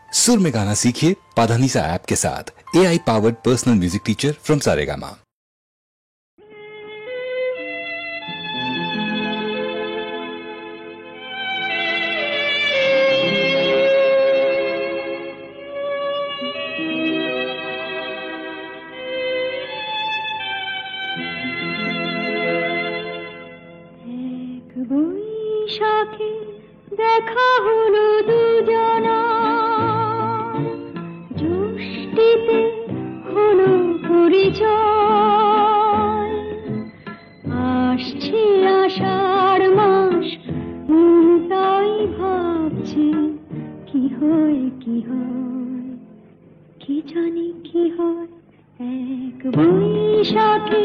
सुर में गाना सीखिए पाधानीसा ऐप के साथ। AI powered personal music teacher from Saregama. বৈশাখে দেখা হলো দুজনা, জ্যৈষ্ঠীতে হলো পরিচয়। আসছে আষাঢ় মাস, তাই ভাবছি কি হয় কি হয়, কি জানি কি হয়। এক বৈশাখে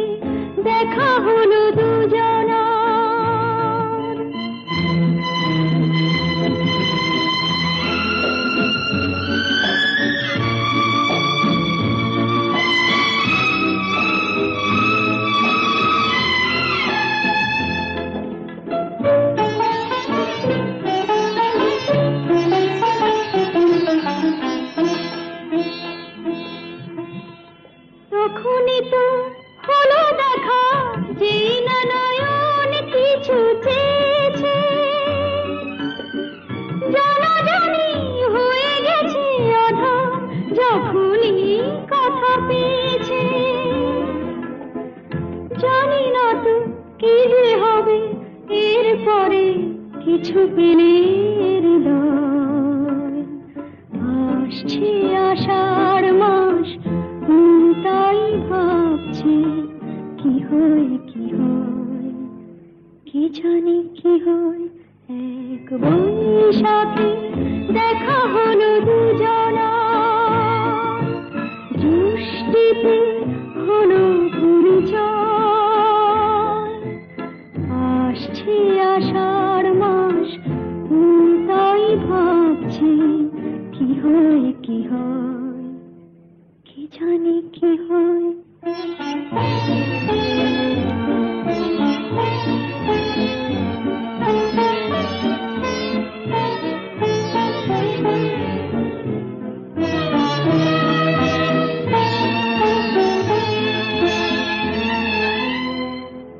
দেখা হলো দুজনা। তখনই তো হলো দেখা, যে না নয়ন কিছু চেয়েছে, জানাজানি হয়ে গেছে আধা, যখনই কথা পেয়েছে। জানি না তো কি যে হবে এরপরে, কিছু পেলে হৃদয়। আসছে আষাঢ় মাস, তাই ভাবছি কি হয় কি হয়, কি জানি কি হয়। এক বৈশাখে দেখা হলো দুজনা, জ্যৈষ্ঠীতে হলো পরিচয়। আসছে আষাঢ় মাস, তাই ভাবছি কি হয় কি হয়, কি জানি কি হয়।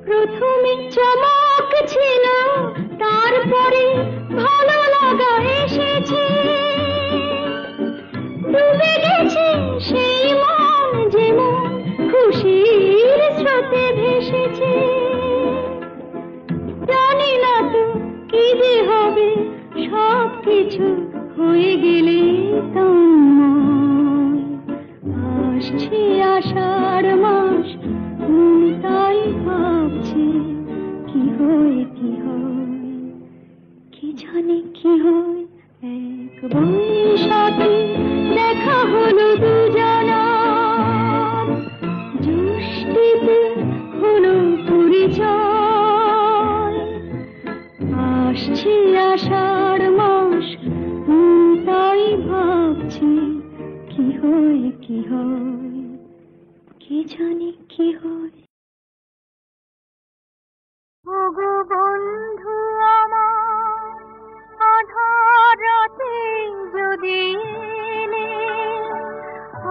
প্রথমে চমক ছিল, তারপরে ভালো লাগা এসেছে। ডুবে গেছে সেই মন, যেমন খুশির স্রোতে ভেসেছে। জানি না তো কি যে হবে, সব কিছু হয়ে গেলে তন্ময়। আসছে আষাঢ় মাস, তাই ভাবছি কি হয় কি হয়, কি জানি কি হয়। এক বৈশাখে দেখা হলো দুজনা, জ্যৈষ্ঠীতে হলো পরিচয়। আসছে আষাঢ় মাস, তাই ভাবছি কি হয় কি হয়, কি জানি কি হয়। ওগো বন্ধু আমার, আধার রাতে যদি এলে,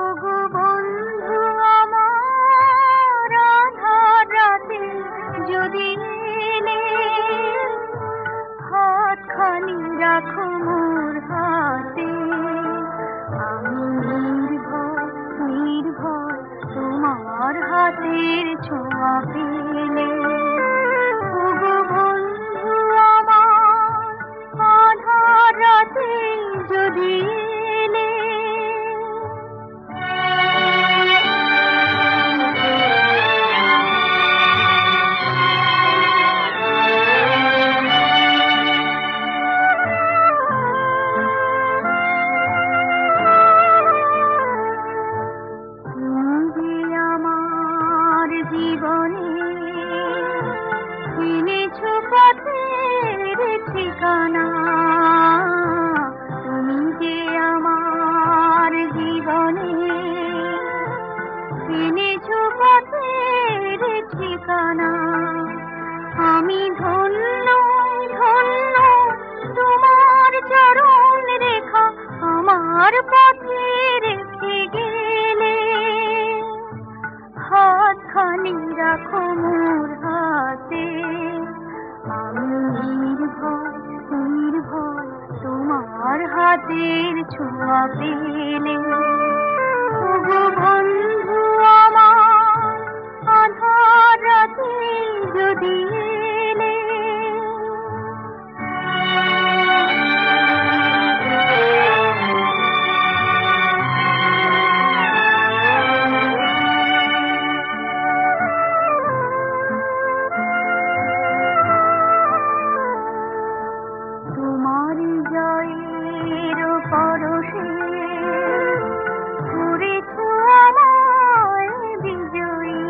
ওগো বন্ধু আমার, আধার রাতে যদি এলে, হাতখানি রাখো মোর হাতে। আমি নির্ভয় নির্ভয় তোমার হাতের ছোঁয়া পেলে। ওগো বন্ধু আমার, আধার রাতে যদি এলে। তুমি যে আমার জীবনে এনেছো পথের ঠিকানা, তুমি যে আমার পথে রেখে গেলে, হাতখানি রাখো মোর হাতে, আমি নির্ভয় নির্ভয় তোমার হাতের ছোঁয়া পেলে। ওগো বন্ধু আমার, আধার রাতে যদি এলে, তোমার জয়ের পরশে করেছ আমায় বিজয়ী,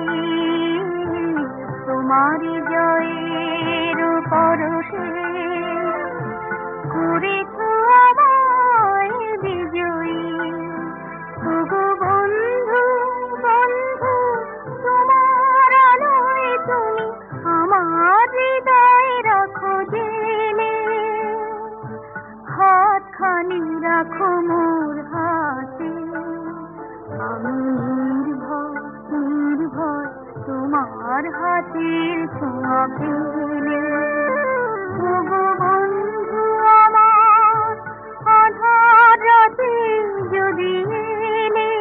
তোমার জয়ের পরশে করেছ আমায় বিজয়ী। ওগো বন্ধু বন্ধু, তোমার আলোয় তুমি আমার হৃদয় রাখো জেলে, হাতখানি রাখো মোর হাতে, আমি নির্ভয় নির্ভয় তোমার হাতের ছোঁয়া পেলে। ওগো বন্ধু আমার, আধার রাতে যদি এলে,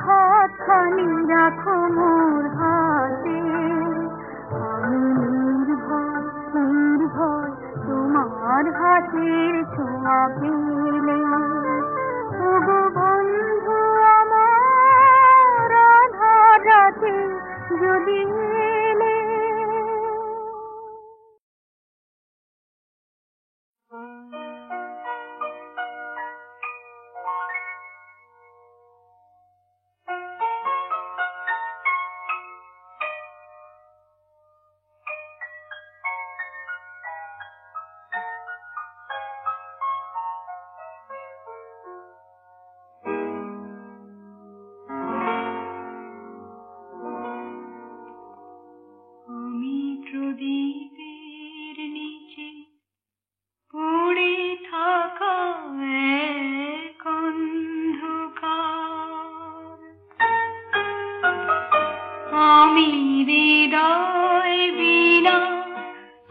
হাতখানি রাখো মোর হাতে, আমি নির্ভয় নির্ভয় তোমার হাতের ছোঁয়া পেলে। ওগো বন্ধু আমার, আধার রাতে যদি এলে। আমি প্রদীপের নিচে পড়ে থাকা এক অন্ধকার, আমি হৃদয় বিনা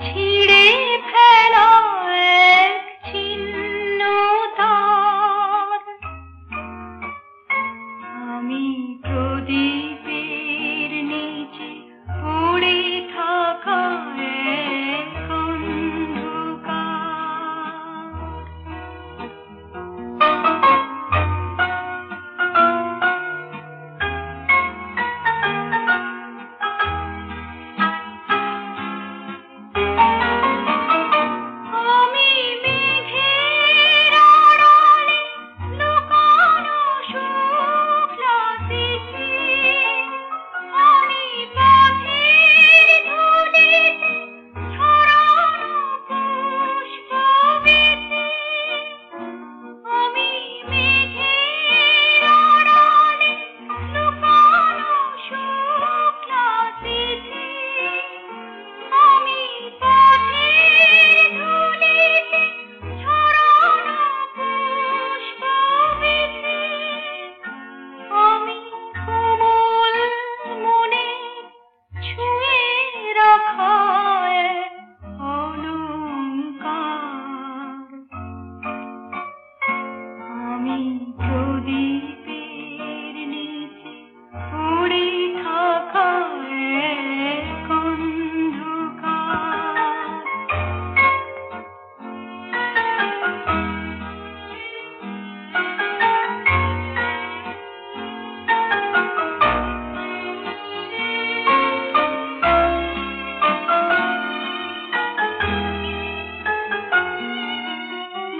ছিঁড়ে ফেলা এক ছিন্ন তার, আমি প্রদীপের নিচে পড়ে থাকা এক আমি মেঘের আড়ালে লুকানো শুকনো তিথি, আমি পথের ধুলিতে ছড়ানো পুষ্পবীথি, আমি মেঘের আড়ালে লুকানো শুকনো তিথি, আমি পথের ধুলিতে ছড়ানো পুষ্পবীথি, আমি কোমল মনে ছুঁয়ে রাখা এক অলংকার, আমি প্রদীপের নিচে পড়ে থাকা এক অন্ধকার।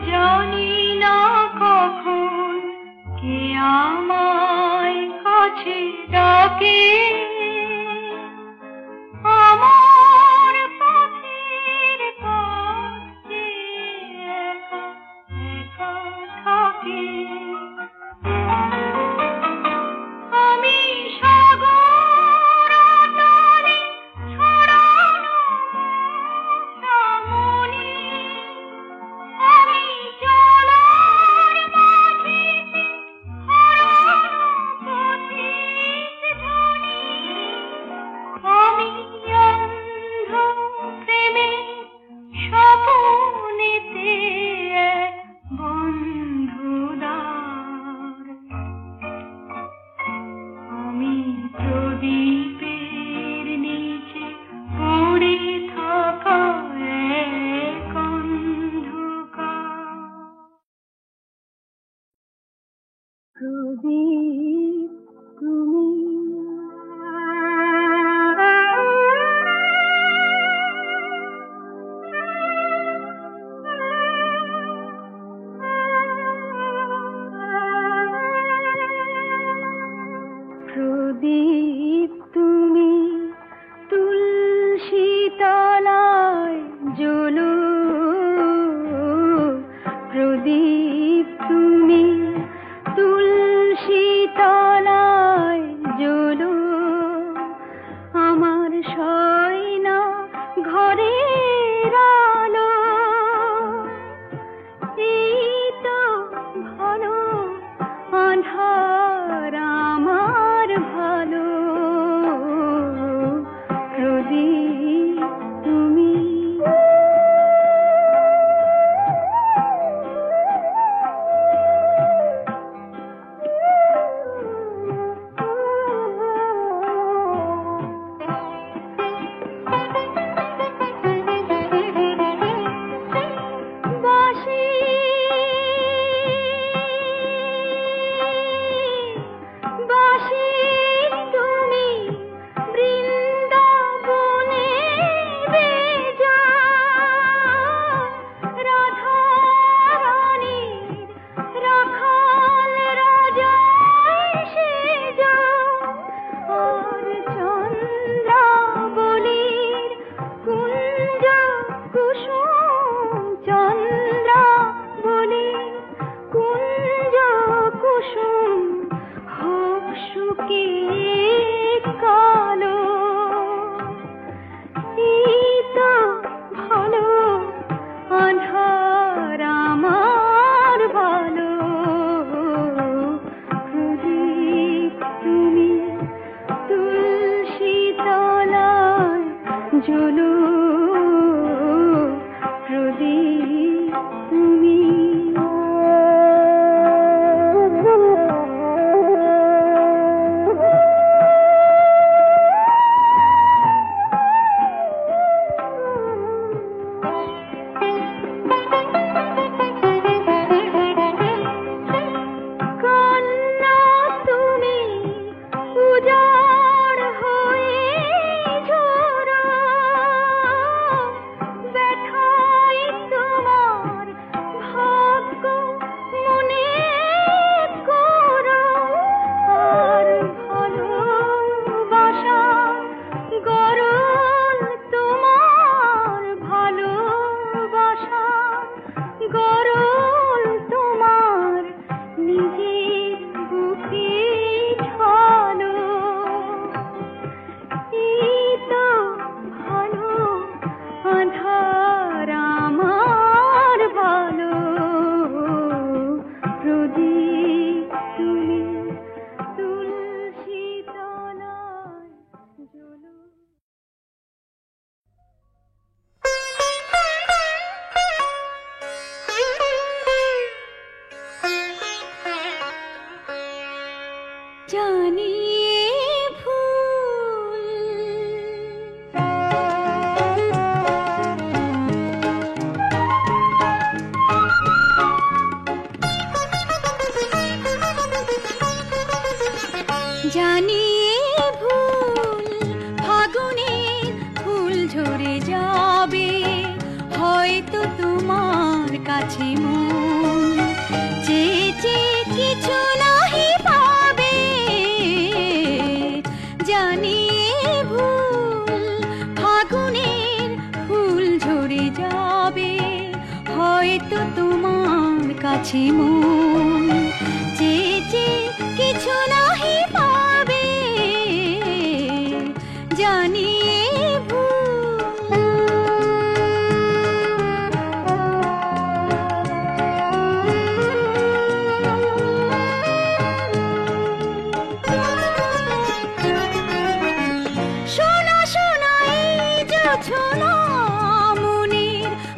জানি না কখন কে আমায় কাছে ডাকে, আমার পথের পাশে একা একা থাকে, আমি সাগর তলে ছড়ানো মনি, আমি জলার প্রদীপ তুমি। প্রদীপ তুমি তুলসী তলায় জ্বলো, প্রদীপ তুমি তুলসী তলায় জ্বলো, আমার শয়না ঘরের আলো, এই তো ভালো আঁধার আমার ভালো, প্রদীপ তুমি।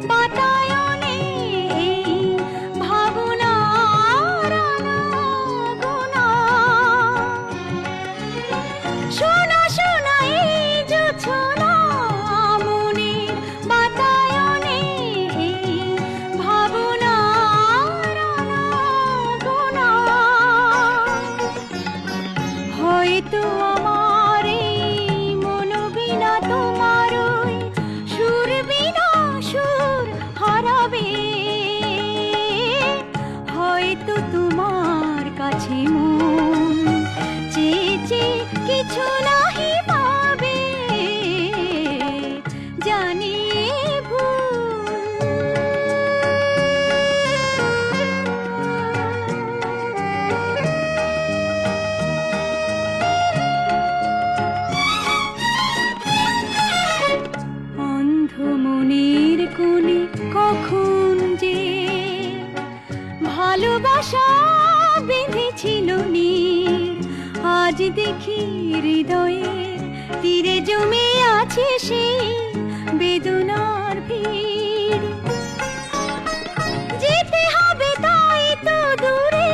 বাতায়নে ভাবনার আনা হয়তো তোমার কাছে মন চেয়ে চেয়ে কিছু নাহি পাবে, জানি অন্ধ মনের কোণে কখন যে ভালোবাসা বেঁধেছিল নীর, আজ দেখি হৃদয়ের তীরে জমে আছে সেই বেদনার ভিড়। যেতে হবে তাই তো দূরে,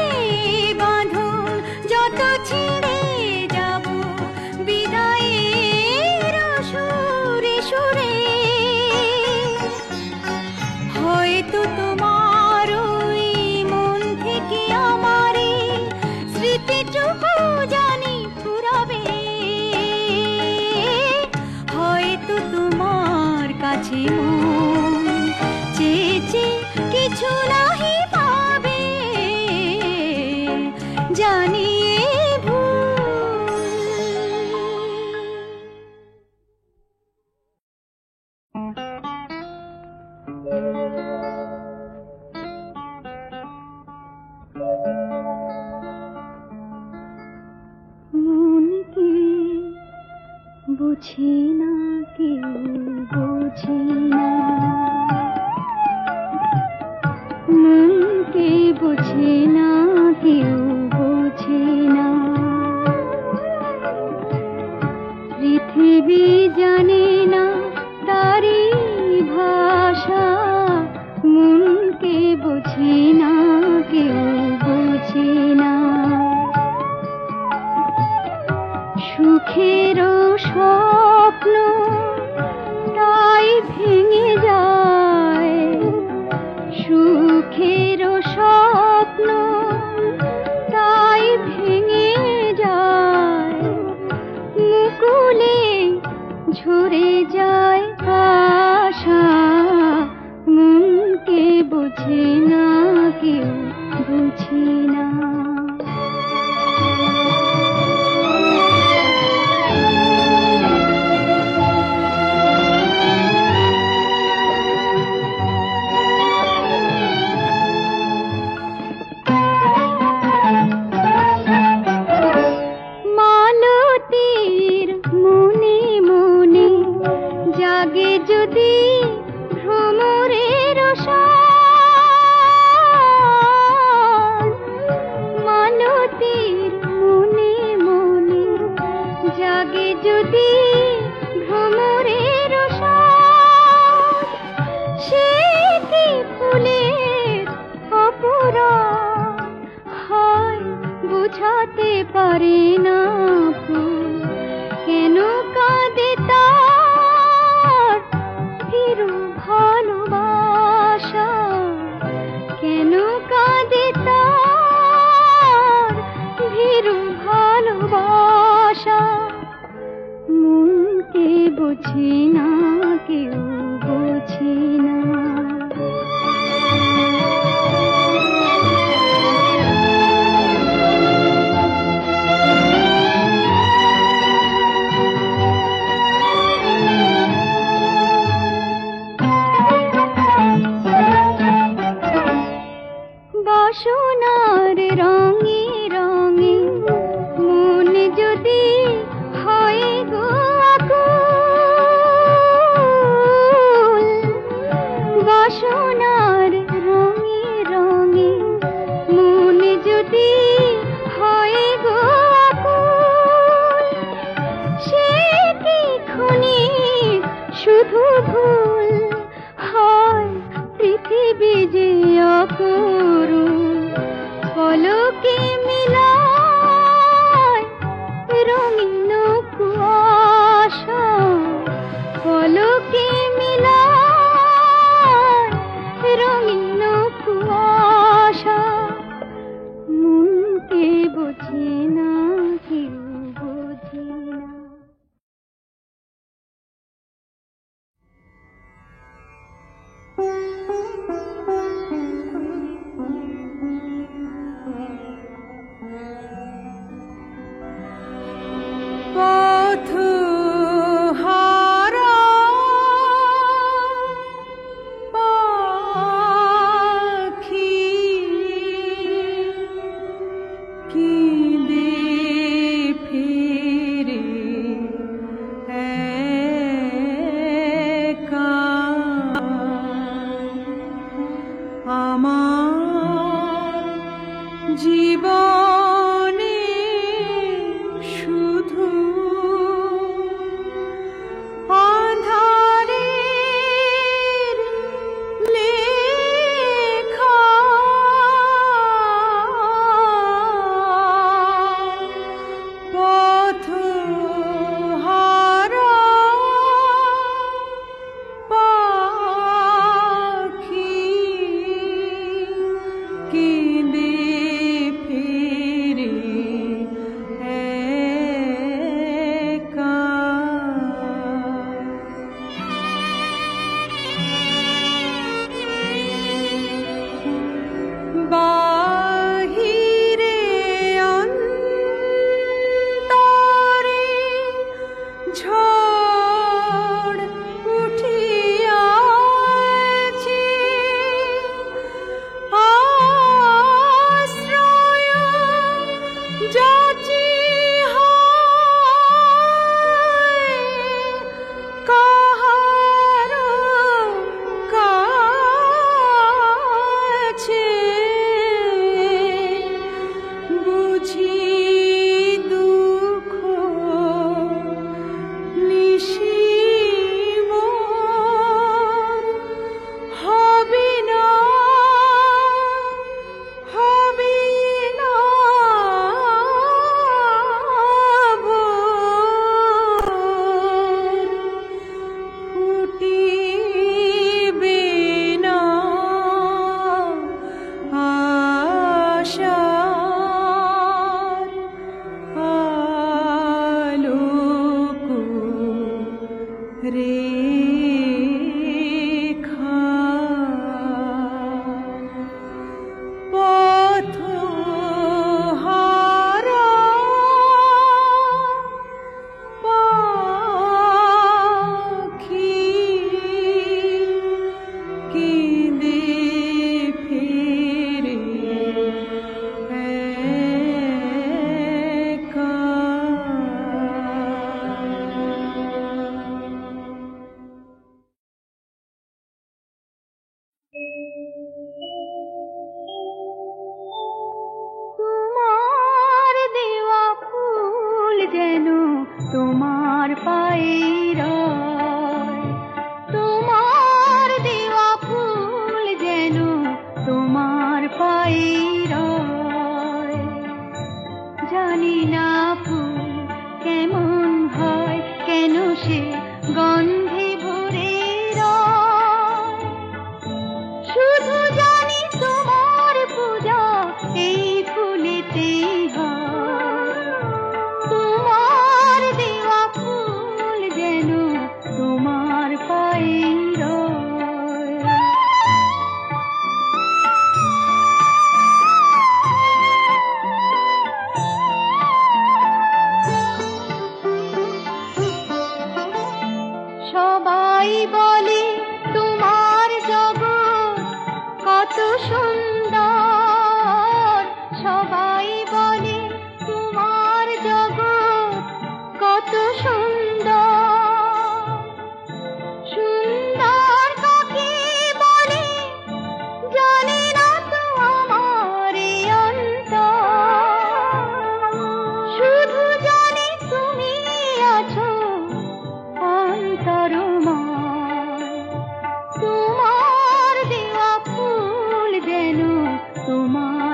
বাঁধন যত ছিঁড়ে যাব বিদায়ের সুরে সুরে। হয়তো তোমার ওই মন থেকে আমারে স্মৃতিটুকু জানি ফুরাবে, হয়তো তোমার কাছে মন চেয়ে চেয়ে কিছু নাহি পাবে, জানি মনকে বুঝি না কেউ বুঝি না, মনকে বুঝি না কেউ বুঝি না, পৃথিবী জানে না তারি ভাষা, মনকে বুঝি না কেউ বুঝি না। সুখের স্বপ্ন তাই ভেঙে যায়, সুখের স্বপ্ন তাই ভেঙে যায়, মুকুলে ঝরে যায় আশা, মনকে বুঝি না কেউ বুঝি না। মালতীর মনে মনে জাগে যদি ভ্রমরের সাজ, মালতীর মনে মনে জাগে যদি ভ্রমরের সাজ, সে কি ফুলের অপরাধ হয় বুঝাতে পারে না ফুল, কেন কাঁদে তার ভীরু ভালোবাসা, কেন কাঁদে তার ভীরু ভালোবাসা, মনকে বুঝি না কেউ বুঝি না। বাসনার রঙে রঙে মন যদি হয় গো আকুল, বাসনার রঙে রঙে মন যদি হয় গো আকুল, সে কি ক্ষণিক শুধু ভুল হয় পৃথিবী যে অপরূপ, পলকে মিলায় রঙিন কুয়াশা, পলকে মিলায় রঙিন কুয়াশা, মনকে বুঝি না কেউ বুঝি না।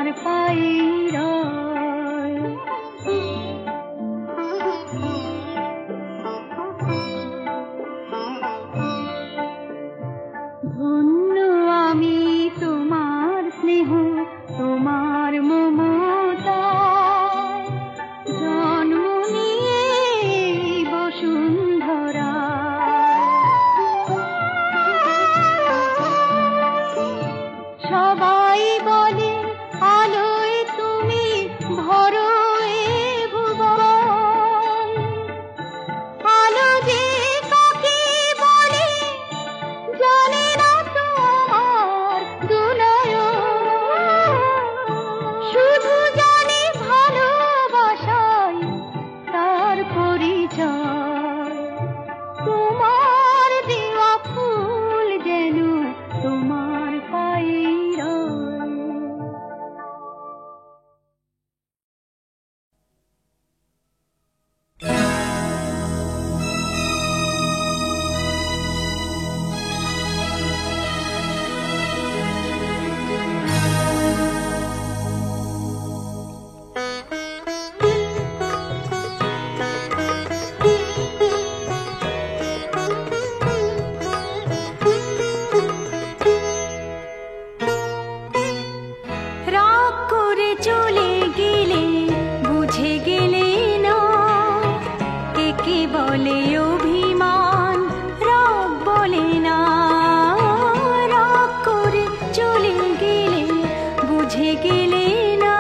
তোমার পায়ের রয়। ধন্য আমি তোমার স্নেহ, তোমার মমতা, জন্ম নিয়ে বসুন্ধরা। সবাই বলে আলোয় তুমি ভরো এ ভুবন, আলো যে কাকে বলে জানে না তো আমার দুনয়ন, শুধু জানে ভালোবাসায় তার পরিচয়। তোমার দেওয়া ফুল যেন তোমার পায়ের রয়। রাগ করে চলে গেলে বুঝে গেলে না, একে বলে অভিমান, রাগ বলে না। রাগ করে চলে গেলে বুঝে গেলে না,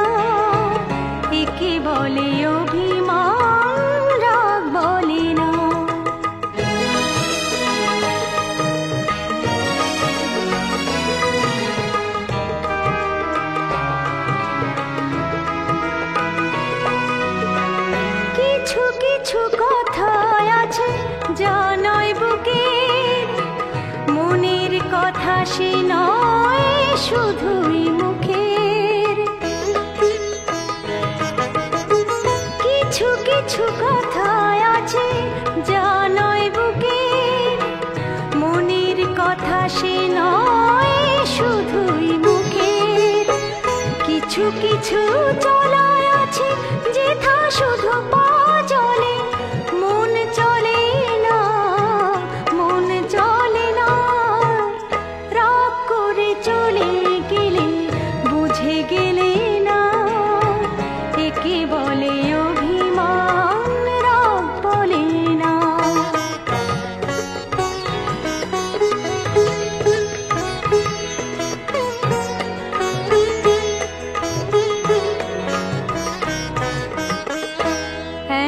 একে বলে অভিমান, রাগ বলে না। কিছু কিছু কথা আছে যা নয় বুকের, মনের কথা সে নয় শুধুই মুখের। কিছু কিছু কথা আছে যা নয় বুকের, মনের কথা সে নয় শুধুই মুখের। কিছু কিছু চলায় আছে যেথা শুধু পা চলে, মন চলে না, মন চলে না। রাগ করে চলে গেলে বুঝে গেলে না, একে বলে অভিমান, রাগ বলে না।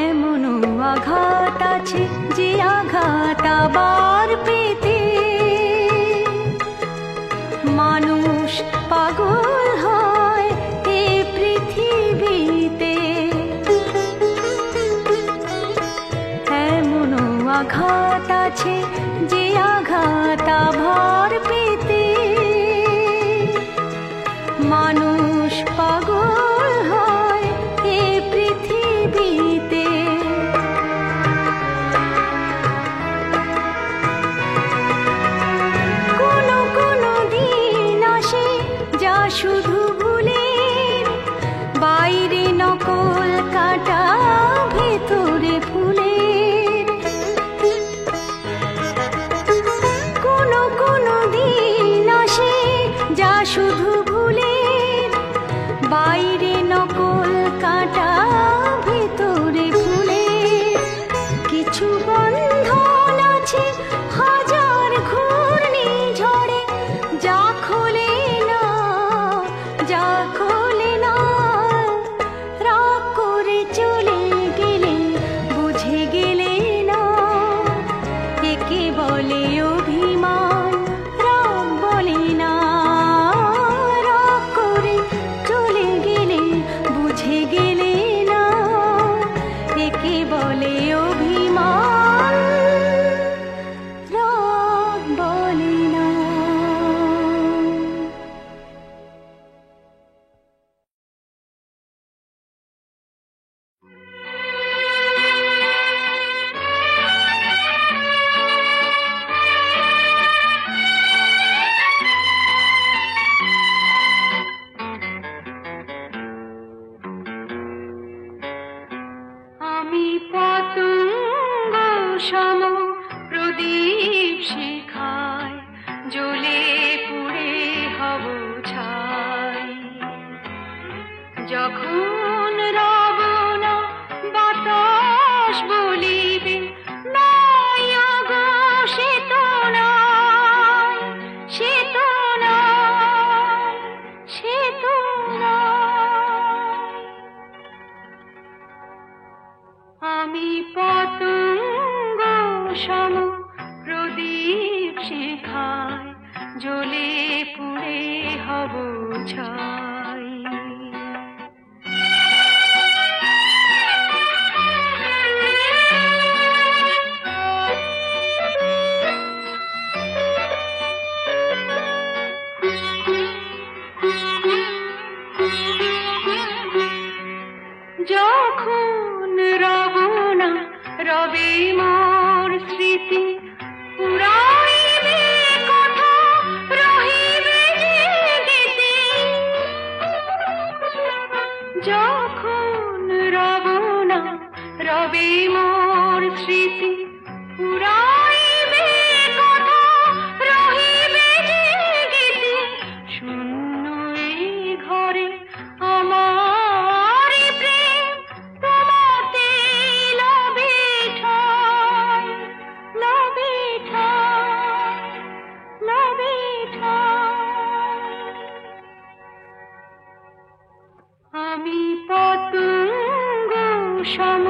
এমনও সম প্রদীপ শিখায় জ্বলে পুড়ে হব ছাই। যখন রব না বাতাস বলিবে নাই আগো সে তো নাই, সে তো নাই, সে তো নাই। আমি পতঙ্গ সম প্রদীপ শিখায় জ্বলে পুড়ে হব ছাই। যখন রব না রবে মোর স্মৃতি পুরাইবে কথা রহিবে যে গীতি। যখন রব না রবে মোর স্মৃতি পুরাইবে কথা রহিবে যে গীতি। শূন্য এই ঘরে আমার প্রেম তোমাতে লবে ঠাই, লবে ঠাই, লবে ঠাই। আমি পতঙ্গ সম